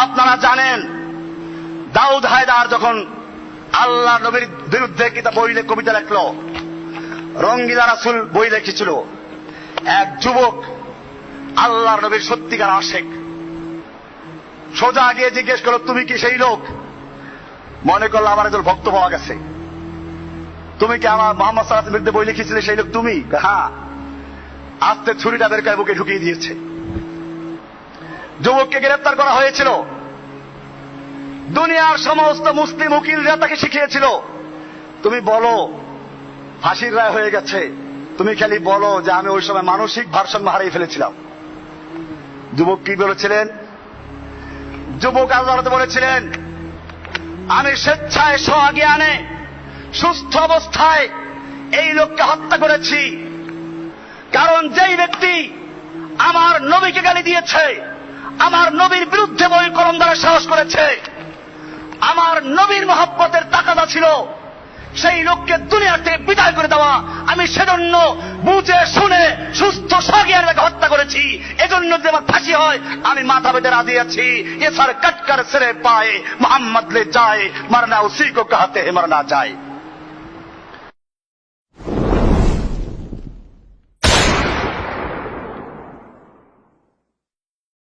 আপনারা জানেন দাউদ হায়দার যখন আল্লাহ নবীর বিরুদ্ধে কিতাব বই কবিতা লেখলো, রঙ্গিলা রাসূল বই লিখেছিল, এক যুবক আল্লাহর নবীর সত্যিকার আশেক সোজা গিয়ে জিজ্ঞেস করলো, তুমি কি সেই লোক? মনে করলো আমার একজন ভক্ত পাওয়া গেছে, তুমি কি আমার মোহাম্মদ সাল্লাল্লাহু আলাইহি ওয়াসাল্লামের বিরুদ্ধে বই লিখেছিলে সেই লোক তুমি? হ্যাঁ। আস্তে ছুরিটা বের করে বুকে ঢুকিয়ে দিয়েছে। যুবককে গ্রেফতার করা হয়েছিল। দুনিয়ার সমস্ত মুসলিম উকিলরা তাকে শিখিয়েছিল, তুমি বলো ফাঁসির রায় হয়ে গেছে, তুমি খালি বলো যে আমি ওই সময় মানসিক ভারসাম্য হারিয়ে ফেলেছিলাম। যুবক কি বলেছিলেন? যুবক আদালতে বলেছিলেন, আমি স্বেচ্ছায় স্বজ্ঞানে সুস্থ অবস্থায় এই লোককে হত্যা করেছি, কারণ যেই ব্যক্তি আমার নবীকে গালি দিয়েছে, আমার নবীর বিরুদ্ধে বই কলম দ্বারা সাহস করেছে, আমার নবীর মহব্বতের তাকাদা ছিল সেই লোককে দুনিয়া থেকে বিদায় করে দেওয়া। আমি সেজন্য বুঝে শুনে সুস্থ স্বজ্ঞানে তাকে হত্যা করেছি। এজন্য যদি আমার ফাঁসি হয় আমি মাথা বেঁধে রাজি আছি। এ সার কটকর সিরে পায়ে মোহাম্মদ লে যায়, মরনা উসি কো কাহতে হে মরনা যায়।